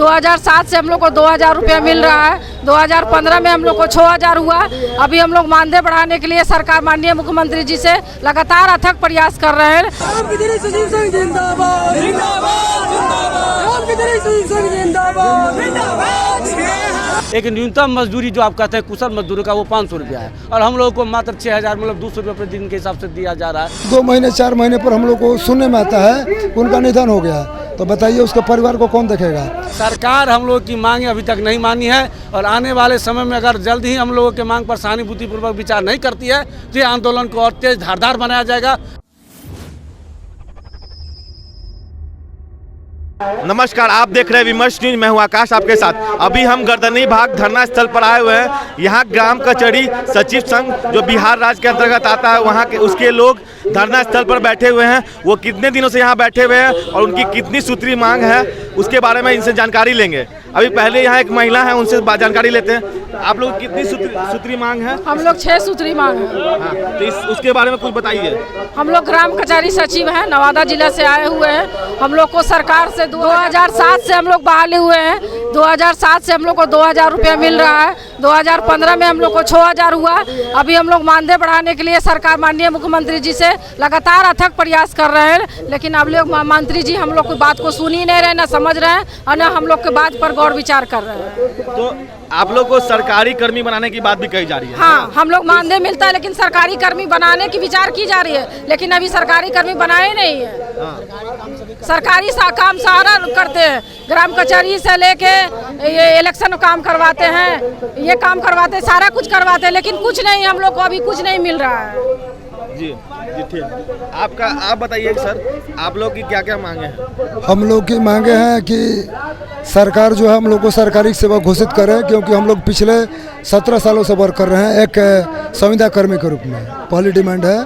2007 से हम लोग को 2000 रुपया मिल रहा है। 2015 में हम लोग को 6000 हुआ। अभी हम लोग मानदेय बढ़ाने के लिए सरकार माननीय मुख्यमंत्री जी से लगातार अथक प्रयास कर रहे हैं। एक न्यूनतम मजदूरी जो आप कहते हैं कुशल मजदूरों का वो 500 रुपया है और हम लोगों को मात्र 6000 मतलब 200 रुपये प्रति दिन के हिसाब से दिया जा रहा है। 2 महीने 4 महीने पर हम लोग को सुनने में आता है उनका निधन हो गया, तो बताइए उसके परिवार को कौन देखेगा। सरकार हम लोग की मांगे अभी तक नहीं मानी है और आने वाले समय में अगर जल्द ही हम लोगों के मांग पर सहानुभूतिपूर्वक विचार नहीं करती है तो ये आंदोलन को और तेज धारदार बनाया जाएगा। नमस्कार, आप देख रहे हैं विमर्श न्यूज। मैं हूं आकाश आपके साथ। अभी हम गर्दनी भाग धरना स्थल पर आए हुए हैं। यहाँ ग्राम कचहरी सचिव संघ जो बिहार राज्य के अंतर्गत आता है वहाँ के उसके लोग धरना स्थल पर बैठे हुए हैं। वो कितने दिनों से यहाँ बैठे हुए हैं और उनकी कितनी सूत्री मांग है उसके बारे में इनसे जानकारी लेंगे। अभी पहले यहाँ एक महिला है, उनसे जानकारी लेते हैं। आप लोग कितनी सूत्री मांग है? हम लोग 6 सूत्री मांग है। हाँ, तो उसके बारे में कुछ बताइए। हम लोग ग्राम कचहरी सचिव हैं, नवादा जिला से आए हुए हैं। हम लोग को सरकार से 2007 से हम लोग बहाली हुए हैं। 2007 से हम लोग को 2000 रुपया मिल रहा है। 2015 में हम लोग को 6000 हुआ। अभी हम लोग मानदेय बढ़ाने के लिए सरकार माननीय मुख्यमंत्री जी से लगातार अथक प्रयास कर रहे हैं, लेकिन अब लोग मंत्री जी हम लोग की बात को सुन ही नहीं रहे, ना समझ रहे हैं और ना हम लोग के बात पर गौर विचार कर रहे हैं। तो आप लोग को सरकारी कर्मी बनाने की बात भी कही जा रही है। हाँ, हम लोग मानदेय मिलता है लेकिन सरकारी कर्मी बनाने की विचार की जा रही है, लेकिन अभी सरकारी कर्मी बनाए नहीं है। सरकारी काम सारा करते हैं, ग्राम कचहरी से लेके ये इलेक्शन काम करवाते हैं, ये काम करवाते हैं, सारा कुछ करवाते हैं, लेकिन कुछ नहीं, हम लोग को अभी कुछ नहीं मिल रहा है। जी ठीक। आप बताइए सर, आप लोग की क्या क्या मांगे हैं? हम लोग की मांगे हैं कि सरकार जो है हम लोग को सरकारी सेवा घोषित करे, क्योंकि हम लोग पिछले 17 सालों से वर्क कर रहे हैं एक संविदा कर्मी के रूप में। पहली डिमांड है।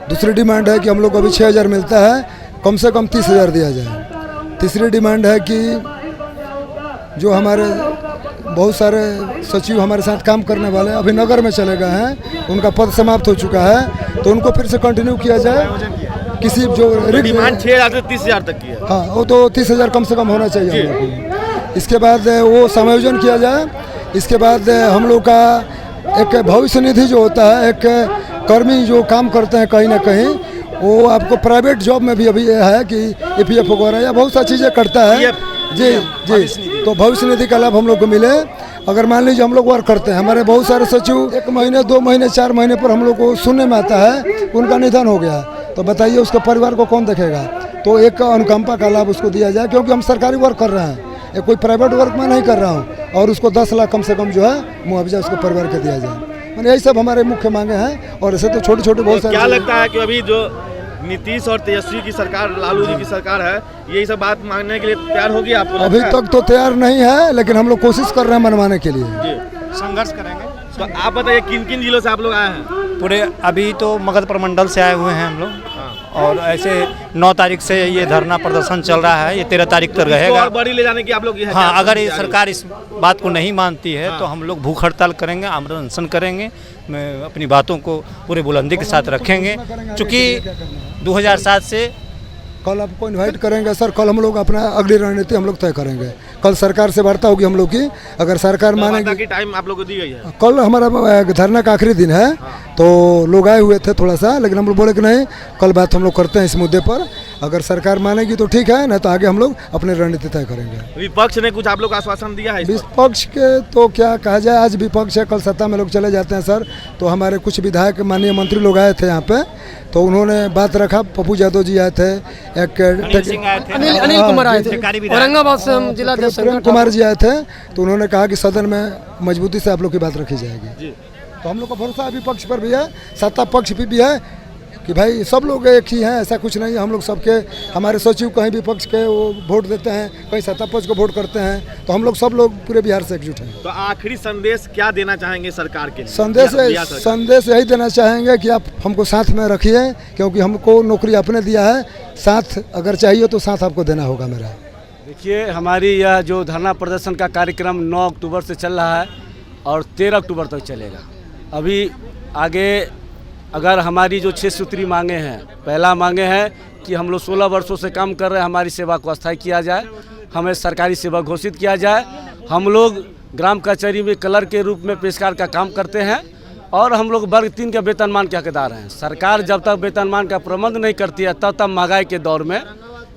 दूसरी डिमांड है कि हम लोग को अभी 6000 मिलता है, कम से कम 30,000 दिया जाए। तीसरी डिमांड है कि जो हमारे बहुत सारे सचिव हमारे साथ काम करने वाले अभी नगर में चले गए हैं, उनका पद समाप्त हो चुका है, तो उनको फिर से कंटिन्यू किया जाए। किसी जो डिमांड 6000 से 30,000 तक की है। हाँ, वो तो 30,000 कम से कम होना चाहिए हम लोग को। इसके बाद वो समायोजन किया जाए। इसके बाद हम लोग का एक भविष्य निधि जो होता है, एक कर्मी जो काम करते हैं कहीं ना कहीं, वो आपको प्राइवेट जॉब में भी अभी है कि EPF वगैरह या बहुत सारी चीज़ें करता है। जी जी, तो भविष्य निधि का लाभ हम लोग को मिले। अगर मान लीजिए हम लोग वर्क करते हैं, हमारे बहुत सारे सचिव 1 महीने 2 महीने 4 महीने पर हम लोग को सुनने में आता है उनका निधन हो गया, तो बताइए उसके परिवार को कौन देखेगा। तो एक अनुकंपा का लाभ उसको दिया जाए, क्योंकि हम सरकारी वर्क कर रहे हैं, एक कोई प्राइवेट वर्क में नहीं कर रहा हूँ, और उसको 10 लाख कम से कम जो है मुआवजा उसको परिवार के दिया जाए। मैंने यही सब हमारे मुख्य मांगे हैं। और ऐसे तो छोटे छोटे बहुत सारे। क्या लगता है कि अभी जो नीतीश और तेजस्वी की सरकार, लालू जी की सरकार है, यही सब बात मांगने के लिए तैयार होगी आपको? अभी तक तो तैयार नहीं है, लेकिन हम लोग कोशिश कर रहे हैं मनवाने के लिए। संघर्ष करेंगे। तो आप बताइए किन किन जिलों से आप लोग आए हैं? पूरे अभी तो मगध प्रमंडल से आए हुए हैं हम लोग। और ऐसे 9 तारीख से ये धरना प्रदर्शन चल रहा है, ये 13 तारीख तक रहेगा। और बड़ी ले जाने की आप लोग? हाँ, अगर ये सरकार इस बात को नहीं मानती है तो हम लोग भूख हड़ताल करेंगे, आमरण अनशन करेंगे, मैं अपनी बातों को पूरे बुलंदी के साथ रखेंगे। चूँकि 2007 से कल आपको इनवाइट करेंगे सर। कल हम लोग अपना अगली रणनीति हम लोग तय करेंगे। कल सरकार से वार्ता होगी हम लोग की। अगर सरकार मानेगी, टाइम आप लोग को दी गई है। कल हमारा धरना का आखिरी दिन है, तो लोग आए हुए थे थोड़ा सा, लेकिन हम लोग बोले कि नहीं, कल बात हम लोग करते हैं इस मुद्दे पर। अगर सरकार मानेगी तो ठीक है, नहीं तो आगे हम लोग अपनी रणनीति तय करेंगे। विपक्ष ने कुछ आप लोग आश्वासन दिया है? विपक्ष के तो क्या कहा जाए, आज विपक्ष है, कल सत्ता में लोग चले जाते हैं सर। तो हमारे कुछ विधायक माननीय मंत्री लोग आए थे यहाँ पे, तो उन्होंने बात रखा। पप्पू यादव जी आए थे, एक अनिल कुमार आए थे, औरंगाबाद से जिला प्रेम कुमार जी आए थे, तो उन्होंने कहा कि सदन में मजबूती से आप लोग की बात रखी जाएगी। तो हम लोग का भरोसा विपक्ष पर भी है, सत्ता पक्ष भी है कि भाई सब लोग एक ही हैं, ऐसा कुछ नहीं है। हम लोग सबके, हमारे सचिव कहीं विपक्ष के वो वोट देते हैं, कहीं सत्ता पक्ष को वोट करते हैं, तो हम लोग सब लोग पूरे बिहार से एकजुट हैं। तो आखिरी संदेश क्या देना चाहेंगे सरकार के लिए? संदेश यही देना चाहेंगे कि आप हमको साथ में रखिए, क्योंकि हमको नौकरी आपने दिया है, साथ अगर चाहिए तो साथ आपको देना होगा मेरा। देखिए, हमारी यह जो धरना प्रदर्शन का कार्यक्रम 9 अक्टूबर से चल रहा है और 13 अक्टूबर तक चलेगा। अभी आगे अगर हमारी जो 6 सूत्री मांगे हैं, पहला मांगे हैं कि हम लोग 16 वर्षों से काम कर रहे हैं, हमारी सेवा को अस्थायी किया जाए। हमें सरकारी सेवा घोषित किया जाए। हम लोग ग्राम कचहरी में क्लर्क के रूप में पेशकार का काम करते हैं और हम लोग वर्ग 3 के वेतनमान के हकदार हैं। सरकार जब तक वेतनमान का प्रबंध नहीं करती है तब तक महंगाई के दौर में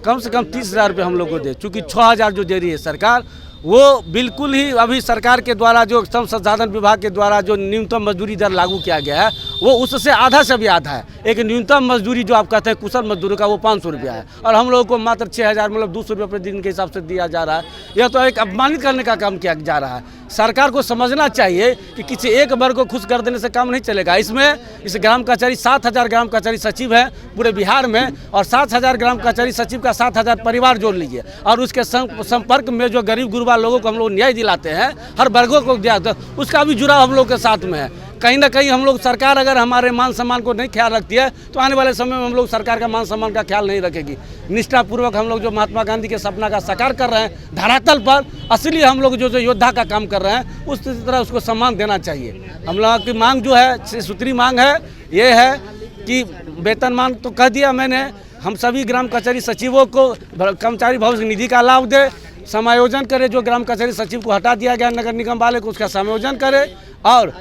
कम से कम 30,000 रुपये हम लोग को दे, चूँकि 6,000 जो दे रही है सरकार वो बिल्कुल ही अभी सरकार के द्वारा जो श्रम संसाधन विभाग के द्वारा जो न्यूनतम मजदूरी दर लागू किया गया है वो उससे आधा से भी आधा है। एक न्यूनतम मजदूरी जो आप कहते हैं कुशल मजदूरों का वो 500 रुपया है और हम लोगों को मात्र 6,000 मतलब 200 रुपये प्रतिदिन के हिसाब से दिया जा रहा है। यह तो एक अपमानित करने का काम किया जा रहा है। सरकार को समझना चाहिए कि किसी एक वर्ग को खुश कर देने से काम नहीं चलेगा। इस ग्राम कचहरी 7,000 ग्राम कचहरी सचिव है पूरे बिहार में और 7,000 ग्राम कचहरी सचिव का 7,000 परिवार जोड़ लीजिए और उसके संपर्क में जो गरीब गुरबा लोगों को हम लोग न्याय दिलाते हैं, हर वर्गों को दिया उसका भी जुड़ाव हम लोग के साथ में है। कहीं ना कहीं हम लोग सरकार अगर हमारे मान सम्मान को नहीं ख्याल रखती है तो आने वाले समय में हम लोग सरकार का मान सम्मान का ख्याल नहीं रखेगी। निष्ठापूर्वक हम लोग जो महात्मा गांधी के सपना का साकार कर रहे हैं धरातल पर, असली हम लोग जो योद्धा का काम कर रहे हैं उस तरह उसको सम्मान देना चाहिए। हम लोग की मांग जो है सूत्री मांग है, ये है कि वेतनमान तो कह दिया मैंने, हम सभी ग्राम कचहरी सचिवों को कर्मचारी भविष्य निधि का लाभ दे, समायोजन करे। जो ग्राम कचहरी सचिव को हटा दिया गया नगर निगम वाले को उसका समायोजन करे और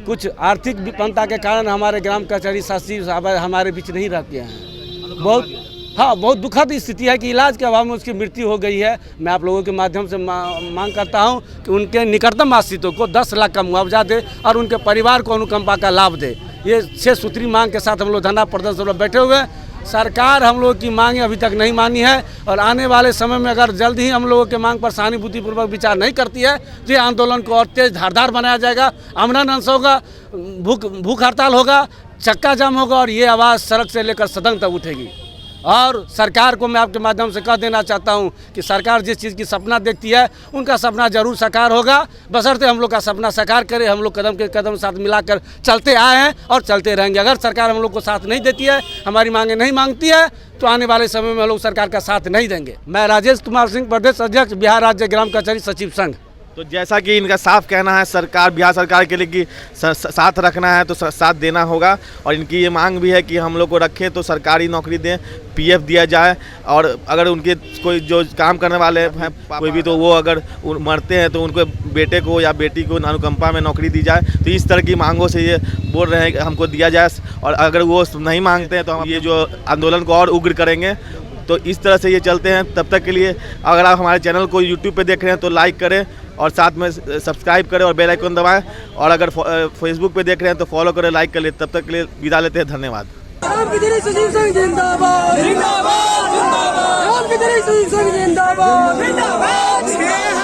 कुछ आर्थिक विपन्नता के कारण हमारे ग्राम कचहरी सचिव हमारे बीच नहीं रहते हैं। बहुत दुखद स्थिति है कि इलाज के अभाव में उसकी मृत्यु हो गई है। मैं आप लोगों के माध्यम से मांग करता हूं कि उनके निकटतम आश्रितों को 10 लाख का मुआवजा दे और उनके परिवार को अनुकंपा का लाभ दे। ये 6 सूत्री मांग के साथ हम लोग धरना प्रदर्शन में बैठे हुए हैं। सरकार हम लोग की मांगें अभी तक नहीं मानी है और आने वाले समय में अगर जल्द ही हम लोगों के मांग पर सहानुभूतिपूर्वक विचार नहीं करती है तो ये आंदोलन को और तेज धारदार बनाया जाएगा। आमरण अनशन होगा, भूख हड़ताल होगा, चक्का जाम होगा और ये आवाज़ सड़क से लेकर सदन तक उठेगी। और सरकार को मैं आपके माध्यम से कह देना चाहता हूं कि सरकार जिस चीज़ की सपना देखती है उनका सपना जरूर साकार होगा, बशर्ते हम लोग का सपना साकार करे। हम लोग कदम के कदम साथ मिलाकर चलते आए हैं और चलते रहेंगे। अगर सरकार हम लोग को साथ नहीं देती है, हमारी मांगें नहीं मांगती है तो आने वाले समय में हम लोग सरकार का साथ नहीं देंगे। मैं राजेश कुमार सिंह, प्रदेश अध्यक्ष बिहार राज्य ग्राम कचहरी सचिव संघ। तो जैसा कि इनका साफ कहना है सरकार, बिहार सरकार के लिए कि साथ रखना है तो साथ देना होगा और इनकी ये मांग भी है कि हम लोग को रखें तो सरकारी नौकरी दें, पीएफ दिया जाए और अगर उनके कोई जो काम करने वाले हैं कोई भी तो वो अगर मरते हैं तो उनको बेटे को या बेटी को अनुकंपा में नौकरी दी जाए। तो इस तरह की मांगों से ये बोल रहे हैं कि हमको दिया जाए और अगर वो नहीं मांगते हैं तो हम ये जो आंदोलन को और उग्र करेंगे। तो इस तरह से ये चलते हैं। तब तक के लिए अगर आप हमारे चैनल को यूट्यूब पे देख रहे हैं तो लाइक करें और साथ में सब्सक्राइब करें और बेल आइकन दबाएं और अगर फेसबुक पे देख रहे हैं तो फॉलो करें, लाइक कर ले। तब तक के लिए विदा लेते हैं, धन्यवाद। ग्राम कचहरी सचिव संघ जिंदाबाद, जिंदाबाद, जिंदाबाद। ग्राम कचहरी सचिव संघ जिंदाबाद, जिंदाबाद।